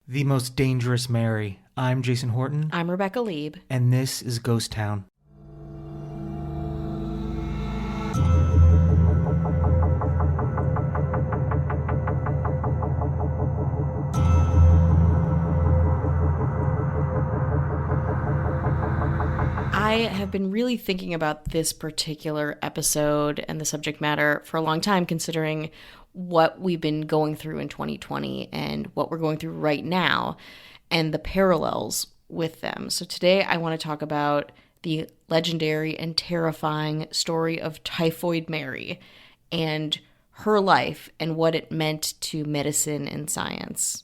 The Most Dangerous Mary. I'm Jason Horton. I'm Rebecca Lieb. And this is Ghost Town. I have been really thinking about this particular episode and the subject matter for a long time, considering what we've been going through in 2020 and what we're going through right now and the parallels with them. So today I want to talk about the legendary and terrifying story of Typhoid Mary and her life and what it meant to medicine and science.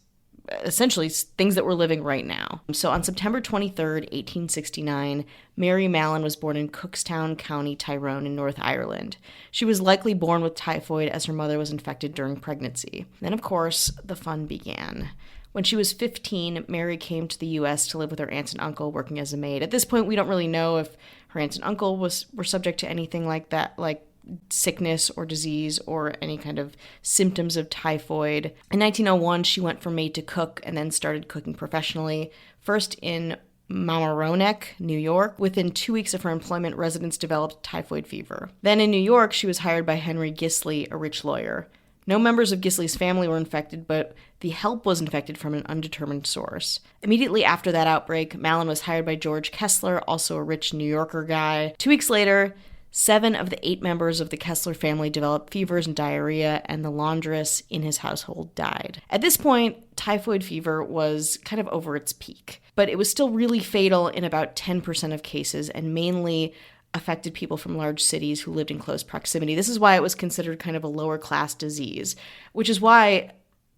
Essentially, things that we're living right now. So on September 23rd, 1869, Mary Mallon was born in Cookstown, County Tyrone in North Ireland. She was likely born with typhoid as her mother was infected during pregnancy. Then, of course, the fun began. When she was 15, Mary came to the U.S. to live with her aunt and uncle working as a maid. At this point, we don't really know if her aunt and uncle were subject to anything like that, like sickness or disease or any kind of symptoms of typhoid. In 1901, she went from maid to cook and then started cooking professionally, first in Mamaroneck, New York. Within 2 weeks of her employment, residents developed typhoid fever. Then in New York, she was hired by Henry Gisli, a rich lawyer. No members of Gisli's family were infected, but the help was infected from an undetermined source. Immediately after that outbreak, Mallon was hired by George Kessler, also a rich New Yorker guy. 2 weeks later, 7 of the 8 members of the Kessler family developed fevers and diarrhea, and the laundress in his household died. At this point, typhoid fever was kind of over its peak, but it was still really fatal in about 10% of cases and mainly affected people from large cities who lived in close proximity. This is why it was considered kind of a lower class disease, which is why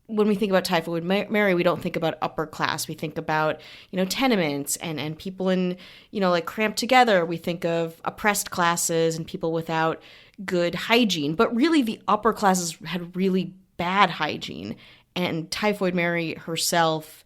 when we think about Typhoid Mary, we don't think about upper class. We think about, tenements and people in, like cramped together. We think of oppressed classes and people without good hygiene. But really, the upper classes had really bad hygiene. And Typhoid Mary herself,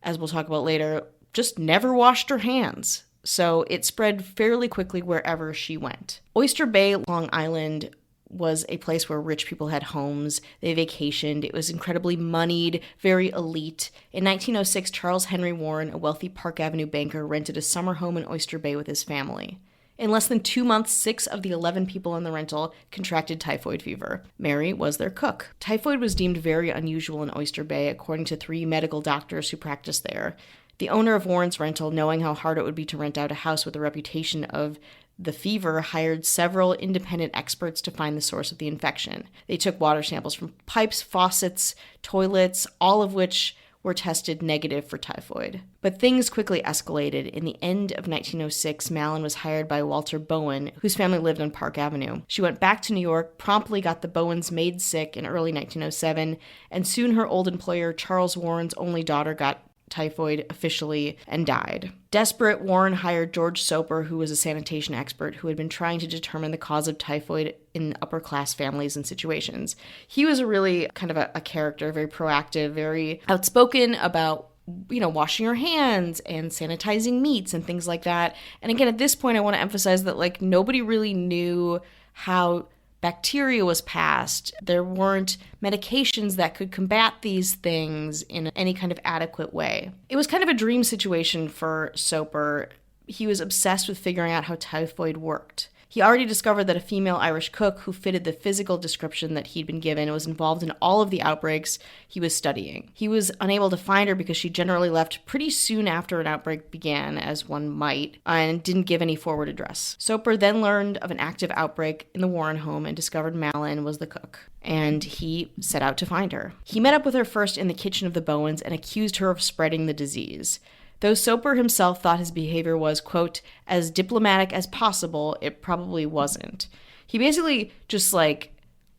as we'll talk about later, just never washed her hands. So it spread fairly quickly wherever she went. Oyster Bay, Long Island, was a place where rich people had homes. They vacationed. It was incredibly moneyed, very elite. In 1906, Charles Henry Warren, a wealthy Park Avenue banker, rented a summer home in Oyster Bay with his family. In less than 2 months, 6 of the 11 people in the rental contracted typhoid fever. Mary was their cook. Typhoid was deemed very unusual in Oyster Bay, according to 3 medical doctors who practiced there. The owner of Warren's rental, knowing how hard it would be to rent out a house with a reputation of the fever, hired several independent experts to find the source of the infection. They took water samples from pipes, faucets, toilets, all of which were tested negative for typhoid. But things quickly escalated. In the end of 1906, Mallon was hired by Walter Bowen, whose family lived on Park Avenue. She went back to New York, promptly got the Bowens made sick in early 1907, and soon her old employer, Charles Warren's only daughter, got typhoid officially and died. Desperate, Warren hired George Soper, who was a sanitation expert who had been trying to determine the cause of typhoid in upper class families and situations. He was a really kind of a character, very proactive, very outspoken about washing your hands and sanitizing meats and things like that. And again, at this point, I want to emphasize that nobody really knew how bacteria was passed. There weren't medications that could combat these things in any kind of adequate way. It was kind of a dream situation for Soper. He was obsessed with figuring out how typhoid worked. He already discovered that a female Irish cook who fitted the physical description that he'd been given was involved in all of the outbreaks he was studying. He was unable to find her because she generally left pretty soon after an outbreak began, as one might, and didn't give any forward address. Soper then learned of an active outbreak in the Warren home and discovered Mallon was the cook, and he set out to find her. He met up with her first in the kitchen of the Bowens and accused her of spreading the disease. Though Soper himself thought his behavior was, quote, as diplomatic as possible, it probably wasn't. He basically just,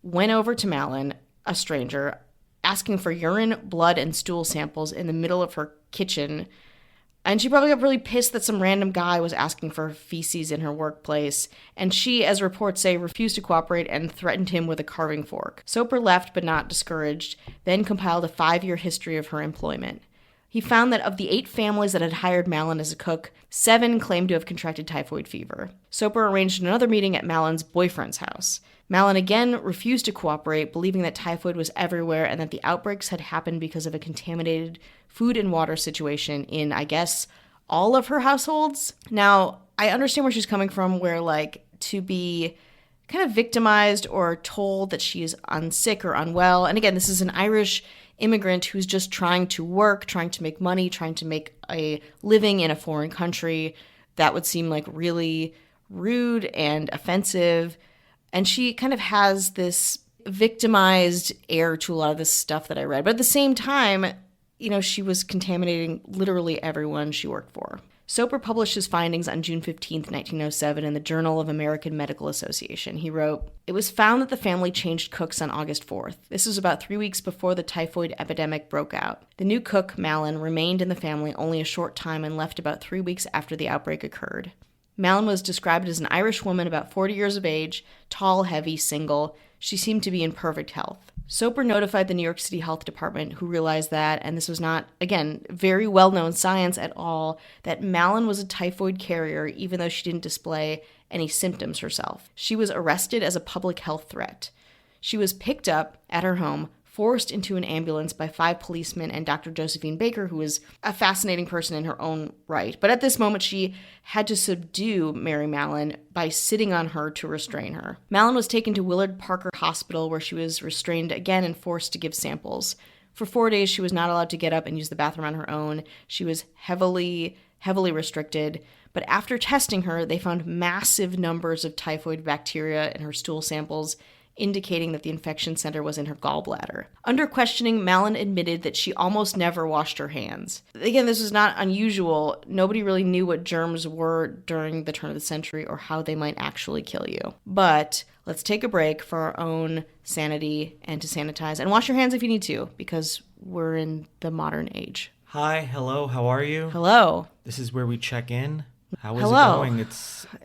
went over to Mallon, a stranger, asking for urine, blood, and stool samples in the middle of her kitchen. And she probably got really pissed that some random guy was asking for feces in her workplace. And she, as reports say, refused to cooperate and threatened him with a carving fork. Soper left, but not discouraged, then compiled a 5-year history of her employment. He found that of the 8 families that had hired Mallon as a cook, 7 claimed to have contracted typhoid fever. Soper arranged another meeting at Mallon's boyfriend's house. Mallon again refused to cooperate, believing that typhoid was everywhere and that the outbreaks had happened because of a contaminated food and water situation in, I guess, all of her households. Now, I understand where she's coming from, where, like, to be kind of victimized or told that she is unsick or unwell. And again, this is an Irish immigrant who's just trying to work, trying to make money, trying to make a living in a foreign country. That would seem like really rude and offensive. And she kind of has this victimized air to a lot of this stuff that I read. But at the same time, she was contaminating literally everyone she worked for. Soper published his findings on June 15th, 1907 in the Journal of American Medical Association. He wrote, "It was found that the family changed cooks on August 4th. This was about 3 weeks before the typhoid epidemic broke out. The new cook, Mallon, remained in the family only a short time and left about 3 weeks after the outbreak occurred. Mallon was described as an Irish woman about 40 years of age, tall, heavy, single. She seemed to be in perfect health." Soper notified the New York City Health Department, who realized that, and this was not, again, very well-known science at all, that Mallon was a typhoid carrier even though she didn't display any symptoms herself. She was arrested as a public health threat. She was picked up at her home, forced into an ambulance by 5 policemen and Dr. Josephine Baker, who was a fascinating person in her own right. But at this moment, she had to subdue Mary Mallon by sitting on her to restrain her. Mallon was taken to Willard Parker Hospital, where she was restrained again and forced to give samples. For 4 days, she was not allowed to get up and use the bathroom on her own. She was heavily restricted. But after testing her, they found massive numbers of typhoid bacteria in her stool samples, indicating that the infection center was in her gallbladder. Under questioning, Mallon admitted that she almost never washed her hands. Again, this is not unusual. Nobody really knew what germs were during the turn of the century or how they might actually kill you. But let's take a break for our own sanity and to sanitize. And wash your hands if you need to, because we're in the modern age. Hi, hello, how are you? Hello. This is where we check in. How is Hello. it going?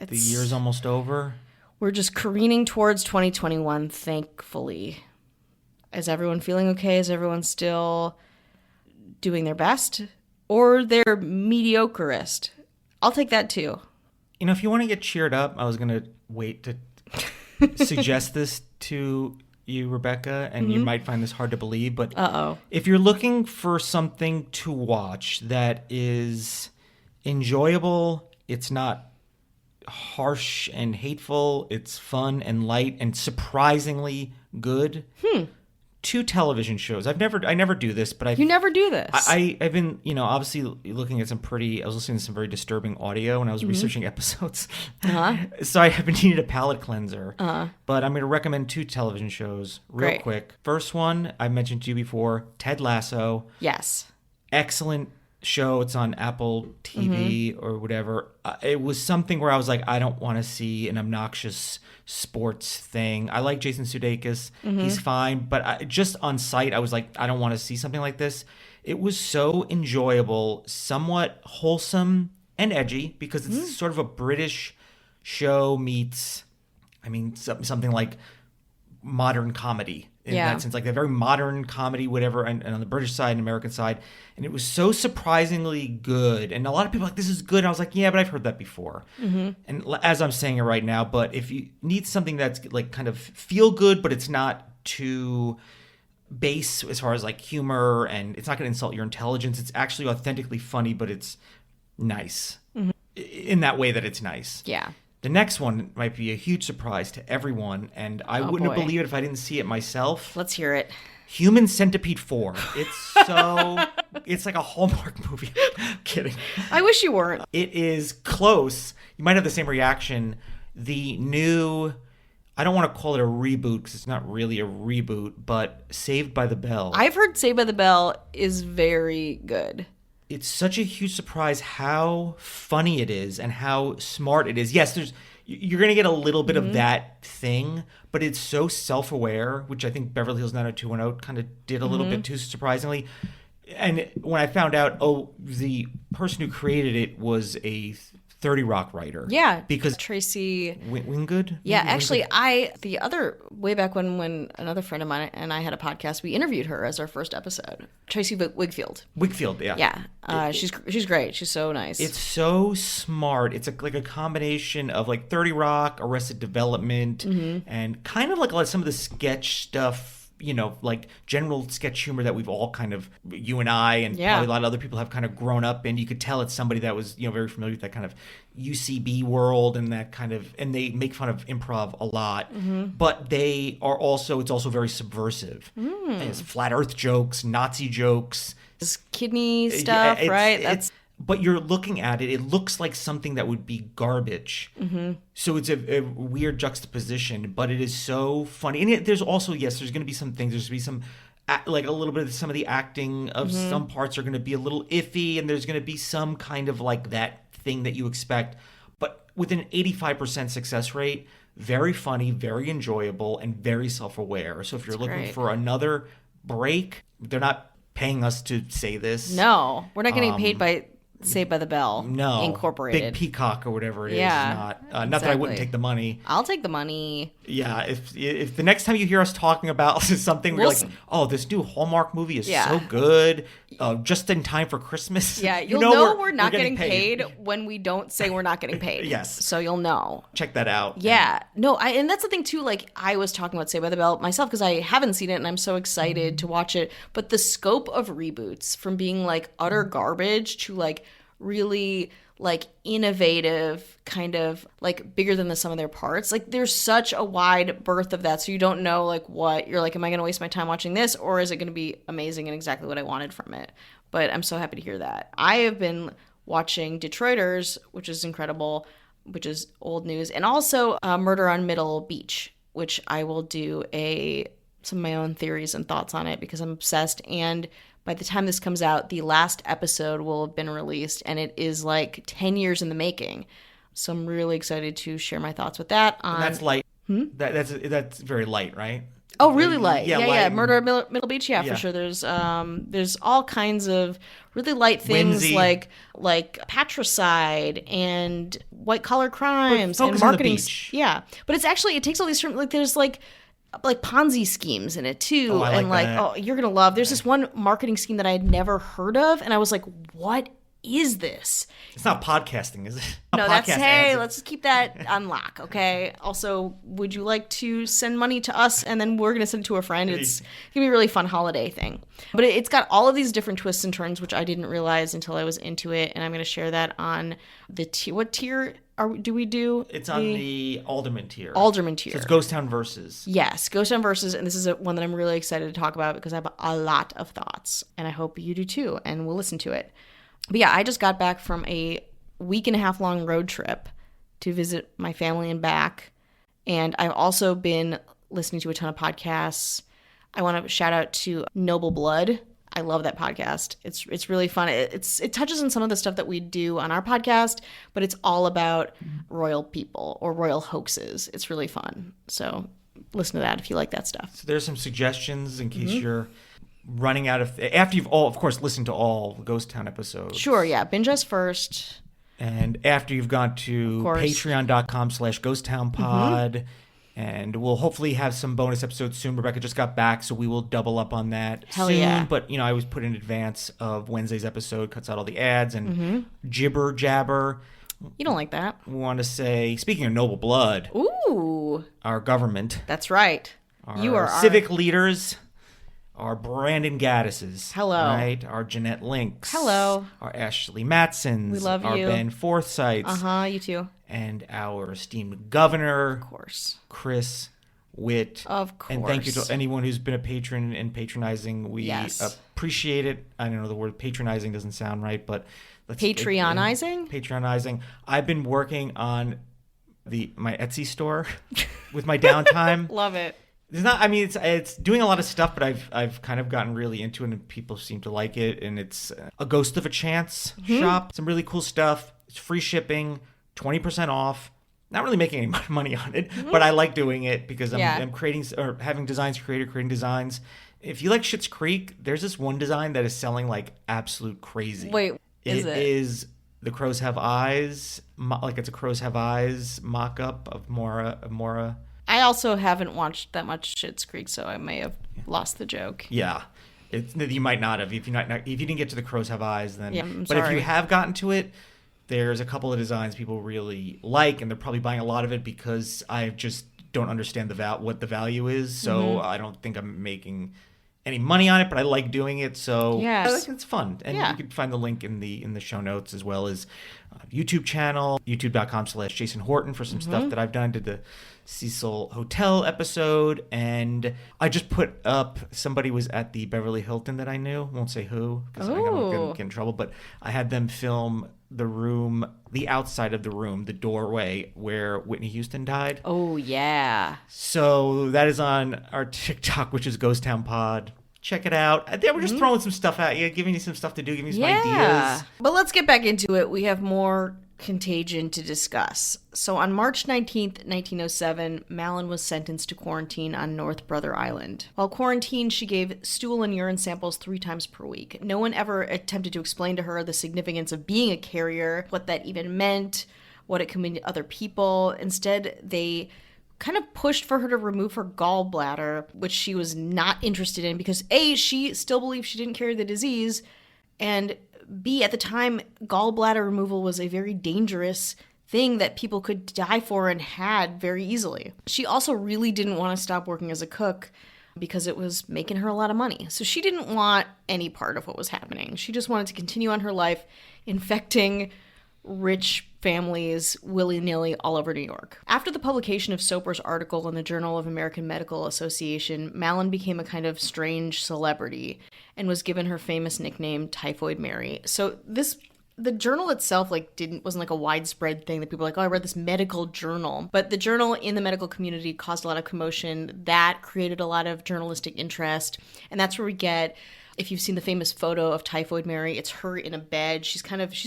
The year's almost over. We're just careening towards 2021, thankfully. Is everyone feeling okay? Is everyone still doing their best? Or their mediocreest? I'll take that too. If you want to get cheered up, I was going to wait to suggest this to you, Rebecca, and you might find this hard to believe, but if you're looking for something to watch that is enjoyable, it's not harsh and hateful, it's fun and light and surprisingly good. 2 television shows. I never do this, but You never do this. I've been, obviously looking at I was listening to some very disturbing audio when I was researching episodes. So I have been needing a palate cleanser. But I'm going to recommend 2 television shows real quick. First one, I mentioned to you before, Ted Lasso. Yes. Excellent show. It's on Apple TV or whatever. It was something where I was like, I don't want to see an obnoxious sports thing. I like Jason Sudeikis. He's fine. But just on sight, I was like, I don't want to see something like this. It was so enjoyable, somewhat wholesome and edgy, because it's sort of a British show meets, something like modern comedy. In that sense, like a very modern comedy, whatever, and on the British side and American side. And it was so surprisingly good. And a lot of people are like, this is good. And I was like, yeah, but I've heard that before. And as I'm saying it right now, but if you need something that's like kind of feel good, but it's not too base as far as like humor, and it's not going to insult your intelligence. It's actually authentically funny, but it's nice in that way that it's nice. Yeah. The next one might be a huge surprise to everyone, and I wouldn't have believed it if I didn't see it myself. Let's hear it. Human Centipede 4. It's like a Hallmark movie. I'm kidding. I wish you weren't. It is close. You might have the same reaction. The new, I don't want to call it a reboot because it's not really a reboot, but Saved by the Bell. I've heard Saved by the Bell is very good. It's such a huge surprise how funny it is and how smart it is. Yes, you're going to get a little bit of that thing, but it's so self-aware, which I think Beverly Hills 90210 kind of did a little bit too surprisingly. And when I found out, the person who created it was a 30 Rock writer. Yeah, because Tracy Wingard. Yeah, actually, way back when another friend of mine and I had a podcast, we interviewed her as our first episode. Tracy Wigfield. Wigfield, yeah. Yeah, she's great. She's so nice. It's so smart. It's like a combination of like 30 Rock, Arrested Development, and kind of like some of the sketch stuff. Like general sketch humor that we've all kind of, you and I and probably a lot of other people have kind of grown up in. You could tell it's somebody that was, very familiar with that kind of UCB world and that kind of, and they make fun of improv a lot, but it's also very subversive. It's flat earth jokes, Nazi jokes. This kidney stuff, right? But you're looking at it, it looks like something that would be garbage. So it's a weird juxtaposition, but it is so funny. And there's also, there's going to be some things. There's going to be some, like a little bit of some of the acting of some parts are going to be a little iffy, and there's going to be some kind of like that thing that you expect. But with an 85% success rate, very funny, very enjoyable, and very self-aware. So if you're looking for another break, they're not paying us to say this. No, we're not getting paid by Saved by the Bell. No. Incorporated. Big Peacock or whatever it is. Yeah. Not that I wouldn't take the money. I'll take the money. Yeah. If the next time you hear us talking about something, we're like, oh, this new Hallmark movie is so good. Just in time for Christmas. Yeah. You'll know we're not getting paid when we don't say we're not getting paid. Yes. So you'll know. Check that out. Yeah. No, and that's the thing too. Like I was talking about Saved by the Bell myself because I haven't seen it and I'm so excited to watch it. But the scope of reboots from being like utter garbage to like really like innovative, kind of like bigger than the sum of their parts. Like there's such a wide berth of that. So you don't know like what you're like, am I going to waste my time watching this, or is it going to be amazing and exactly what I wanted from it? But I'm so happy to hear that. I have been watching Detroiters, which is incredible, which is old news, and also Murder on Middle Beach, which I will do some of my own theories and thoughts on it because I'm obsessed. And by the time this comes out, the last episode will have been released, and it is like 10 years in the making. So I'm really excited to share my thoughts with that. And that's light. That's very light, right? Oh, really light. Yeah, yeah. Murder at Middle Beach. Yeah, for sure. There's all kinds of really light things Whimsy. like patricide and white collar crimes and focus on the marketing. beach. Yeah, but it takes all these terms. Like there's like Ponzi schemes in it too. Oh, I like that. Oh, you're gonna love. There's this one marketing scheme that I had never heard of, and I was like, what is this? It's not podcasting, is it? No, let's keep that on lock, okay? Also, would you like to send money to us and then we're going to send it to a friend? It's going to be a really fun holiday thing. But it's got all of these different twists and turns, which I didn't realize until I was into it, and I'm going to share that on the what tier do we do? It's on the Alderman tier. Alderman tier. So it's Ghost Town Versus. Yes, Ghost Town Versus, and this is one that I'm really excited to talk about because I have a lot of thoughts, and I hope you do too, and we'll listen to it. But yeah, I just got back from a week and a half long road trip to visit my family and back. And I've also been listening to a ton of podcasts. I want to shout out to Noble Blood. I love that podcast. It's really fun. It touches on some of the stuff that we do on our podcast, but it's all about royal people or royal hoaxes. It's really fun. So listen to that if you like that stuff. So there's some suggestions in case you're running out of, after you've all, of course, listened to all Ghost Town episodes. Sure, yeah. Binge us first. And after you've gone to patreon.com/ghosttownpod, and we'll hopefully have some bonus episodes soon. Rebecca just got back, so we will double up on that Hell soon. Yeah. But, I always put in advance of Wednesday's episode, cuts out all the ads and jibber jabber. You don't like that. We want to say, speaking of Noble Blood, Ooh. our government. That's right. You are civic leaders. Our Brandon Gaddis's. Hello. Right? Our Jeanette Links. Hello. Our Ashley Matsons. We love our you. Our Ben Forsythes. You too. And our esteemed governor. Of course. Chris Witt. Of course. And thank you to anyone who's been a patron and patronizing. We appreciate it. I don't know, the word patronizing doesn't sound right, but Patreonizing? Patronizing. I've been working on my Etsy store with my downtime. Love it. It's doing a lot of stuff, but I've kind of gotten really into it, and people seem to like it. And it's a Ghost of a Chance shop. Some really cool stuff. It's free shipping, 20% off. Not really making any money on it, but I like doing it because I'm creating or having designs created, creating designs. If you like Schitt's Creek, there's this one design that is selling like absolute crazy. Wait, It is The Crows Have Eyes, like it's a Crows Have Eyes mock-up of Mora. I also haven't watched that much Schitt's Creek, so I may have lost the joke. Yeah. You might not have. If you didn't get to The Crows Have Eyes, then... Yeah, I'm but if sorry. you have gotten to it, there's a couple of designs people really like, and they're probably buying a lot of it because I just don't understand what the value is, so I don't think I'm making any money on it, but I like doing it, so Yes. I think it's fun. And you can find the link in the show notes, as well as YouTube channel, youtube.com/Jason Horton for some stuff that I've done. Did the Cecil Hotel episode, and I just put up, somebody was at the Beverly Hilton that I knew, won't say who because I don't get in trouble, but I had them film the outside of the room, the doorway where Whitney Houston died. Oh, yeah. So that is on our TikTok, which is Ghost Town Pod. Check it out. We're just throwing some stuff at you, giving you some stuff to do, giving you some ideas. But let's get back into it. We have more Contagion to discuss. So on March 19th, 1907, Mallon was sentenced to quarantine on North Brother Island. While quarantined, she gave stool and urine samples 3 times per week. No one ever attempted to explain to her the significance of being a carrier, what that even meant, what it could mean to other people. Instead, they kind of pushed for her to remove her gallbladder, which she was not interested in because A, she still believed she didn't carry the disease, and B, at the time, gallbladder removal was a very dangerous thing that people could die for and had very easily. She also really didn't want to stop working as a cook because it was making her a lot of money. So she didn't want any part of what was happening. She just wanted to continue on her life, infecting rich families willy-nilly all over New York. After the publication of Soper's article in the Journal of American Medical Association, Mallon became a kind of strange celebrity and was given her famous nickname Typhoid Mary. So the journal itself wasn't like a widespread thing that people were like, oh, I read this medical journal. But the journal in the medical community caused a lot of commotion. That created a lot of journalistic interest. And that's where we get, if you've seen the famous photo of Typhoid Mary, it's her in a bed. She's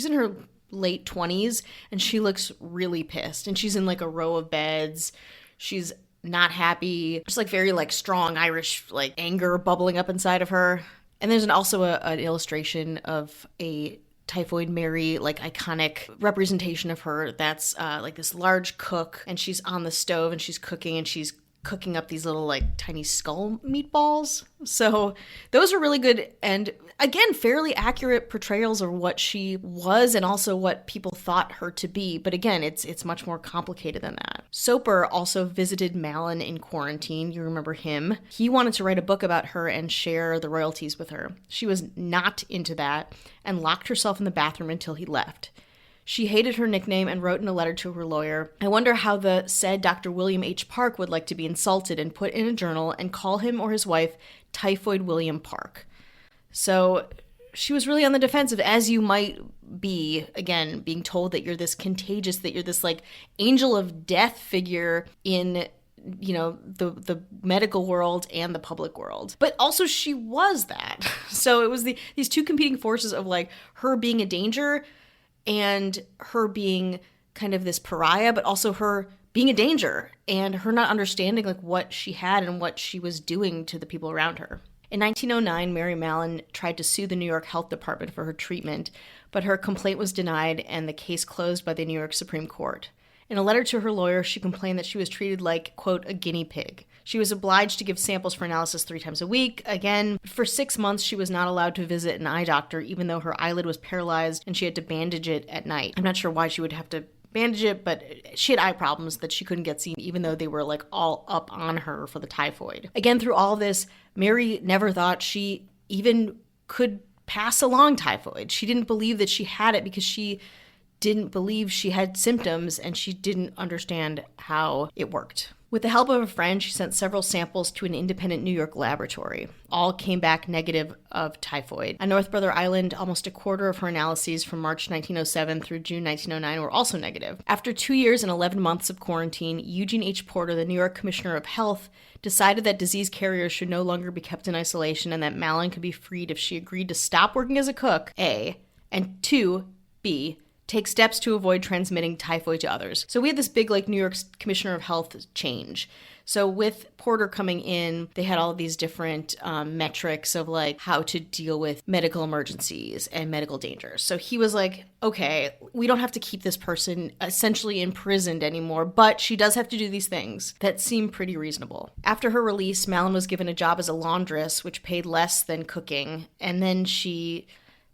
in her late 20s and she looks really pissed. And she's in like a row of beds. She's not happy. Just like very like strong Irish like anger bubbling up inside of her. And there's also an illustration of a Typhoid Mary, like iconic representation of her that's like this large cook, and she's on the stove and she's cooking, and she's cooking up these little like tiny skull meatballs. So those are really good, and again, fairly accurate portrayals of what she was and also what people thought her to be. But again, it's much more complicated than that. Soper also visited Mallon in quarantine. You remember him. He wanted to write a book about her and share the royalties with her. She was not into that and locked herself in the bathroom until he left. She hated her nickname and wrote in a letter to her lawyer, I wonder how the said Dr. William H. Park would like to be insulted and put in a journal and call him or his wife Typhoid William Park. So she was really on the defensive, as you might be, again, being told that you're this contagious, that you're this like angel of death figure in, you know, the medical world and the public world. But also she was that. So it was these two competing forces of like her being a danger and her being kind of this pariah, but also her being a danger and her not understanding like what she had and what she was doing to the people around her. In 1909, Mary Mallon tried to sue the New York Health Department for her treatment, but her complaint was denied and the case closed by the New York Supreme Court. In a letter to her lawyer, she complained that she was treated like, quote, a guinea pig. She was obliged to give samples for analysis 3 times a week. Again, for 6 months, she was not allowed to visit an eye doctor, even though her eyelid was paralyzed and she had to bandage it at night. I'm not sure why she would have to bandage it, but she had eye problems that she couldn't get seen, even though they were like all up on her for the typhoid. Again, through all this, Mary never thought she even could pass along typhoid. She didn't believe that she had it because she didn't believe she had symptoms and she didn't understand how it worked. With the help of a friend, she sent several samples to an independent New York laboratory. All came back negative of typhoid. On North Brother Island, almost a quarter of her analyses from March 1907 through June 1909 were also negative. After 2 years and 11 months of quarantine, Eugene H. Porter, the New York Commissioner of Health, decided that disease carriers should no longer be kept in isolation and that Mallon could be freed if she agreed to stop working as a cook, A, and 2, B, take steps to avoid transmitting typhoid to others. So we had this big, like, New York Commissioner of Health change. So with Porter coming in, they had all of these different metrics of like how to deal with medical emergencies and medical dangers. So he was like, okay, we don't have to keep this person essentially imprisoned anymore, but she does have to do these things that seem pretty reasonable. After her release, Mallon was given a job as a laundress, which paid less than cooking, and then she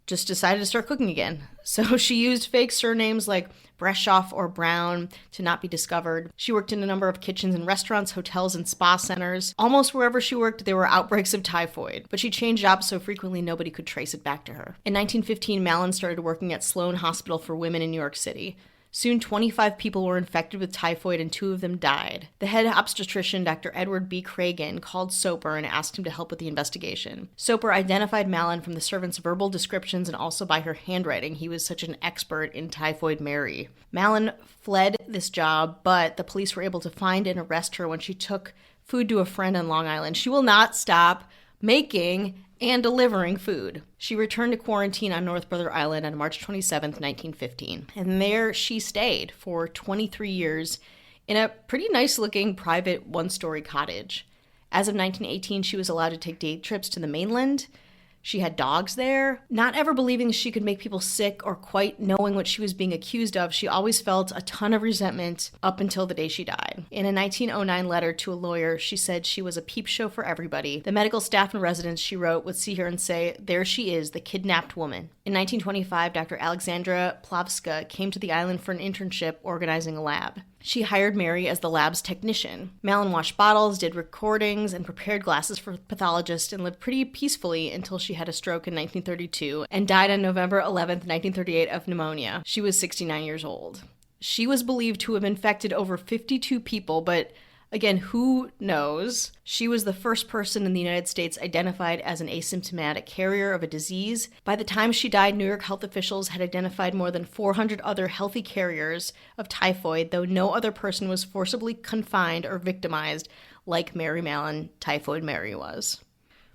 just decided to start cooking again. So she used fake surnames like Breshoff or Brown to not be discovered. She worked in a number of kitchens and restaurants, hotels, and spa centers. Almost wherever she worked, there were outbreaks of typhoid, but she changed jobs so frequently nobody could trace it back to her. In 1915, Mallon started working at Sloan Hospital for Women in New York City. Soon, 25 people were infected with typhoid and 2 of them died. The head obstetrician, Dr. Edward B. Cragen, called Soper and asked him to help with the investigation. Soper identified Mallon from the servants' verbal descriptions and also by her handwriting. He was such an expert in Typhoid Mary. Mallon fled this job, but the police were able to find and arrest her when she took food to a friend on Long Island. She will not stop making and delivering food. She returned to quarantine on North Brother Island on March 27, 1915. And there she stayed for 23 years in a pretty nice-looking private one-story cottage. As of 1918, she was allowed to take day trips to the mainland. She had dogs there. Not ever believing she could make people sick or quite knowing what she was being accused of, she always felt a ton of resentment up until the day she died. In a 1909 letter to a lawyer, she said she was a peep show for everybody. The medical staff and residents she wrote would see her and say, "There she is, the kidnapped woman." In 1925, Dr. Alexandra Plavska came to the island for an internship organizing a lab. She hired Mary as the lab's technician. Mallon washed bottles, did recordings, and prepared glasses for pathologists and lived pretty peacefully until she had a stroke in 1932 and died on November 11th, 1938 of pneumonia. She was 69 years old. She was believed to have infected over 52 people, but again, who knows? She was the first person in the United States identified as an asymptomatic carrier of a disease. By the time she died, New York health officials had identified more than 400 other healthy carriers of typhoid, though no other person was forcibly confined or victimized like Mary Mallon, Typhoid Mary, was.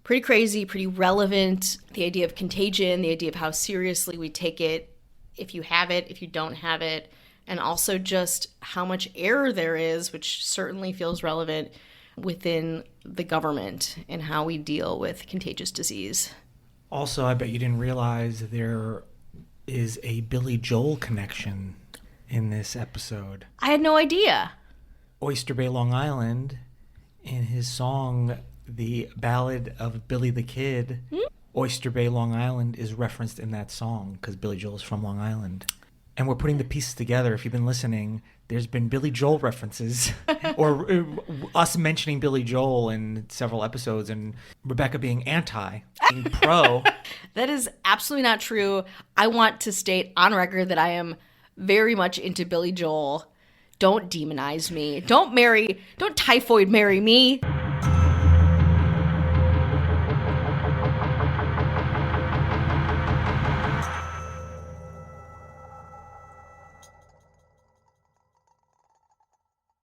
Pretty crazy, pretty relevant. The idea of contagion, the idea of how seriously we take it, if you have it, if you don't have it, and also just how much error there is, which certainly feels relevant within the government and how we deal with contagious disease. Also, I bet you didn't realize there is a Billy Joel connection in this episode. I had no idea. Oyster Bay, Long Island, in his song, The Ballad of Billy the Kid, Oyster Bay, Long Island is referenced in that song because Billy Joel is from Long Island. And we're putting the pieces together. If you've been listening, there's been Billy Joel references or us mentioning Billy Joel in several episodes and Rebecca being anti, being pro. That is absolutely not true. I want to state on record that I am very much into Billy Joel. Don't demonize me. Don't typhoid marry me.